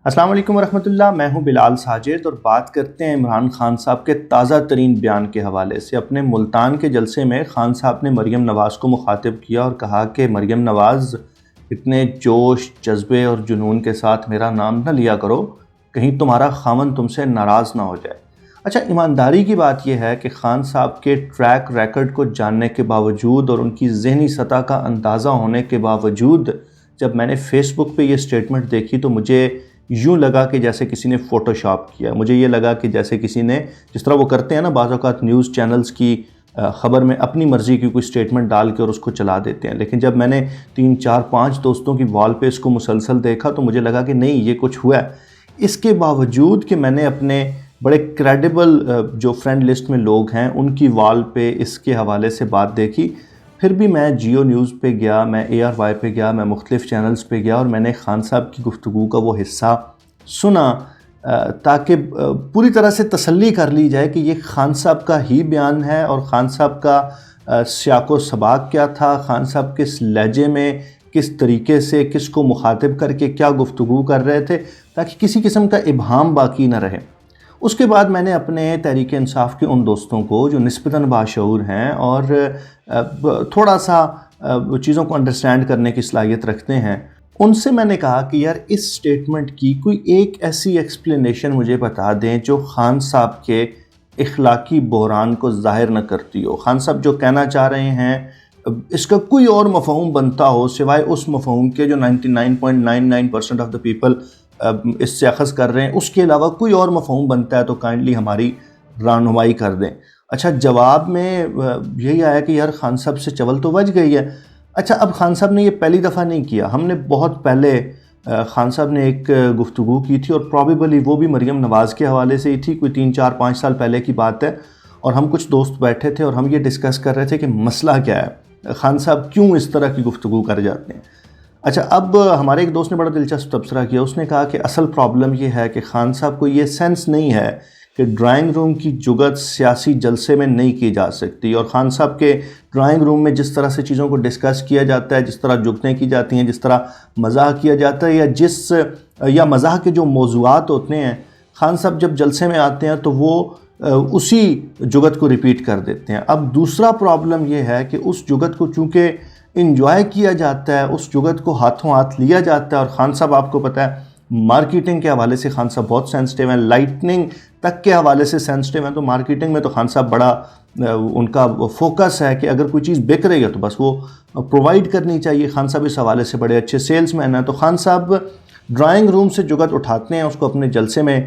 السلام علیکم ورحمۃ اللہ، میں ہوں بلال ساجد اور بات کرتے ہیں عمران خان صاحب کے تازہ ترین بیان کے حوالے سے۔ اپنے ملتان کے جلسے میں خان صاحب نے مریم نواز کو مخاطب کیا اور کہا کہ مریم نواز اتنے جوش، جذبے اور جنون کے ساتھ میرا نام نہ لیا کرو، کہیں تمہارا خامن تم سے ناراض نہ ہو جائے۔ اچھا، ایمانداری کی بات یہ ہے کہ خان صاحب کے ٹریک ریکرڈ کو جاننے کے باوجود اور ان کی ذہنی سطح کا اندازہ ہونے کے باوجود جب میں نے فیس بک پہ یہ سٹیٹمنٹ دیکھی تو مجھے یوں لگا کہ جیسے کسی نے فوٹو شاپ کیا۔ مجھے یہ لگا کہ جیسے کسی نے، جس طرح وہ کرتے ہیں نا بعض اوقات نیوز چینلز کی خبر میں اپنی مرضی کی کوئی سٹیٹمنٹ ڈال کے اور اس کو چلا دیتے ہیں، لیکن جب میں نے 3 4 5 دوستوں کی وال پہ اس کو مسلسل دیکھا تو مجھے لگا کہ نہیں، یہ کچھ ہوا ہے۔ اس کے باوجود کہ میں نے اپنے بڑے کریڈیبل جو فرینڈ لسٹ میں لوگ ہیں ان کی وال پہ اس کے حوالے سے بات دیکھی، پھر بھی میں جیو نیوز پہ گیا، میں ARY پہ گیا، میں مختلف چینلز پہ گیا اور میں نے خان صاحب کی گفتگو کا وہ حصہ سنا تاکہ پوری طرح سے تسلی کر لی جائے کہ یہ خان صاحب کا ہی بیان ہے اور خان صاحب کا سیاق و سباق کیا تھا، خان صاحب کس لہجے میں، کس طریقے سے، کس کو مخاطب کر کے کیا گفتگو کر رہے تھے، تاکہ کسی قسم کا ابہام باقی نہ رہے۔ اس کے بعد میں نے اپنے تحریک انصاف کے ان دوستوں کو جو نسبتاً باشعور ہیں اور تھوڑا سا چیزوں کو انڈرسٹینڈ کرنے کی صلاحیت رکھتے ہیں، ان سے میں نے کہا کہ یار اس سٹیٹمنٹ کی کوئی ایک ایسی ایکسپلینیشن مجھے بتا دیں جو خان صاحب کے اخلاقی بحران کو ظاہر نہ کرتی ہو۔ خان صاحب جو کہنا چاہ رہے ہیں اس کا کوئی اور مفہوم بنتا ہو سوائے اس مفہوم کے جو 99.99% آف دا پیپل اس سے اخذ کر رہے ہیں، اس کے علاوہ کوئی اور مفہوم بنتا ہے تو کائنڈلی ہماری رہنمائی کر دیں۔ اچھا، جواب میں یہی آیا کہ یار خان صاحب سے چول تو بج گئی ہے۔ اچھا، اب خان صاحب نے یہ پہلی دفعہ نہیں کیا، ہم نے بہت پہلے خان صاحب نے ایک گفتگو کی تھی اور پرابیبلی وہ بھی مریم نواز کے حوالے سے ہی تھی، کوئی 3 4 5 سال پہلے کی بات ہے، اور ہم کچھ دوست بیٹھے تھے اور ہم یہ ڈسکس کر رہے تھے کہ مسئلہ کیا ہے، خان صاحب کیوں اس طرح کی گفتگو کر جاتے ہیں۔ اچھا، اب ہمارے ایک دوست نے بڑا دلچسپ تبصرہ کیا، اس نے کہا کہ اصل پرابلم یہ ہے کہ خان صاحب کو یہ سینس نہیں ہے کہ ڈرائنگ روم کی جگت سیاسی جلسے میں نہیں کی جا سکتی، اور خان صاحب کے ڈرائنگ روم میں جس طرح سے چیزوں کو ڈسکس کیا جاتا ہے، جس طرح جگتیں کی جاتی ہیں، جس طرح مزاح کیا جاتا ہے یا مزاح کے جو موضوعات ہوتے ہیں، خان صاحب جب جلسے میں آتے ہیں تو وہ اسی جگت کو ریپیٹ کر دیتے ہیں۔ اب دوسرا پرابلم یہ ہے کہ اس جگت کو چونکہ انجوائے کیا جاتا ہے، اس جگت کو ہاتھوں ہاتھ لیا جاتا ہے، اور خان صاحب آپ کو پتہ ہے مارکیٹنگ کے حوالے سے خان صاحب بہت سینسٹیو ہیں، لائٹننگ تک کے حوالے سے سینسٹیو ہیں، تو مارکیٹنگ میں تو خان صاحب بڑا ان کا فوکس ہے کہ اگر کوئی چیز بک رہی ہے تو بس وہ پرووائڈ کرنی چاہیے۔ خان صاحب اس حوالے سے بڑے اچھے سیلز مین ہیں، تو خان صاحب ڈرائنگ روم سے جگت اٹھاتے ہیں، اس کو اپنے جلسے میں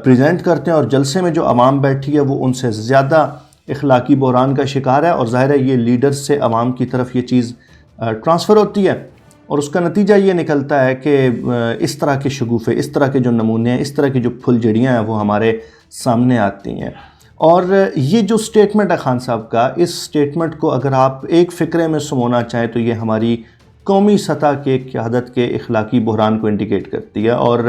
پریزنٹ کرتے ہیں، اور جلسے میں جو عوام بیٹھی ہے وہ ان سے زیادہ اخلاقی بحران کا شکار ہے، اور ظاہر ہے یہ لیڈر سے عوام کی طرف یہ چیز ٹرانسفر ہوتی ہے، اور اس کا نتیجہ یہ نکلتا ہے کہ اس طرح کے شگوفے، اس طرح کے جو نمونے ہیں، اس طرح کی جو پھل جڑیاں ہیں وہ ہمارے سامنے آتی ہیں۔ اور یہ جو سٹیٹمنٹ ہے خان صاحب کا، اس سٹیٹمنٹ کو اگر آپ ایک فقرے میں سمونا چاہیں تو یہ ہماری قومی سطح کے قیادت کے اخلاقی بحران کو انڈیکیٹ کرتی ہے۔ اور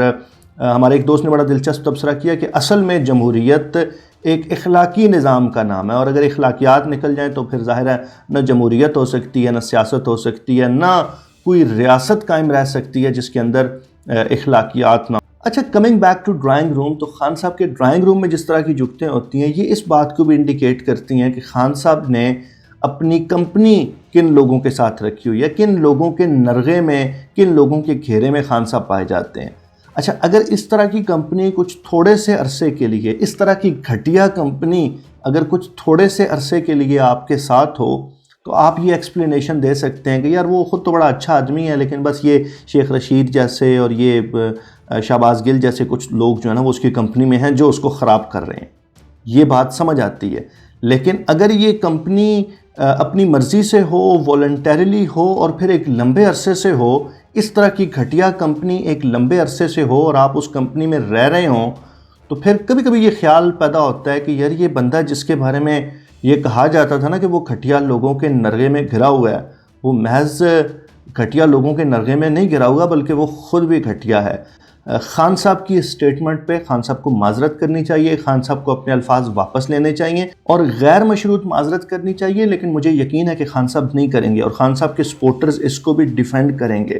ہمارے ایک دوست نے بڑا دلچسپ تبصرہ کیا کہ اصل میں جمہوریت ایک اخلاقی نظام کا نام ہے، اور اگر اخلاقیات نکل جائیں تو پھر ظاہر ہے نہ جمہوریت ہو سکتی ہے، نہ سیاست ہو سکتی ہے، نہ کوئی ریاست قائم رہ سکتی ہے جس کے اندر اخلاقیات نہ۔ اچھا، coming back to drawing room, تو خان صاحب کے ڈرائنگ روم میں جس طرح کی جگتیں ہوتی ہیں یہ اس بات کو بھی انڈیکیٹ کرتی ہیں کہ خان صاحب نے اپنی کمپنی کن لوگوں کے ساتھ رکھی ہوئی ہے، کن لوگوں کے نرغے میں، کن لوگوں کے گھیرے میں خان صاحب پائے جاتے ہیں۔ اچھا، اگر اس طرح کی کمپنی کچھ تھوڑے سے عرصے کے لیے، اس طرح کی گھٹیا کمپنی اگر کچھ تھوڑے سے عرصے کے لیے آپ کے ساتھ ہو تو آپ یہ ایکسپلینیشن دے سکتے ہیں کہ یار وہ خود تو بڑا اچھا آدمی ہے، لیکن بس یہ شیخ رشید جیسے اور یہ شہباز گل جیسے کچھ لوگ جو ہیں نا وہ اس کی کمپنی میں ہیں جو اس کو خراب کر رہے ہیں، یہ بات سمجھ آتی ہے۔ لیکن اگر یہ کمپنی اپنی مرضی سے ہو، والنٹیرلی ہو، اور پھر ایک لمبے عرصے سے ہو، اس طرح کی گھٹیا کمپنی ایک لمبے عرصے سے ہو اور آپ اس کمپنی میں رہ رہے ہوں، تو پھر کبھی کبھی یہ خیال پیدا ہوتا ہے کہ یار یہ بندہ جس کے بارے میں یہ کہا جاتا تھا نا کہ وہ گھٹیا لوگوں کے نرغے میں گھرا ہوا ہے، وہ محض گھٹیا لوگوں کے نرغے میں نہیں گھرا ہوا بلکہ وہ خود بھی گھٹیا ہے۔ خان صاحب کی اس سٹیٹمنٹ پہ خان صاحب کو معذرت کرنی چاہیے، خان صاحب کو اپنے الفاظ واپس لینے چاہیے اور غیر مشروط معذرت کرنی چاہیے، لیکن مجھے یقین ہے کہ خان صاحب نہیں کریں گے اور خان صاحب کے سپورٹرز اس کو بھی ڈیفینڈ کریں گے۔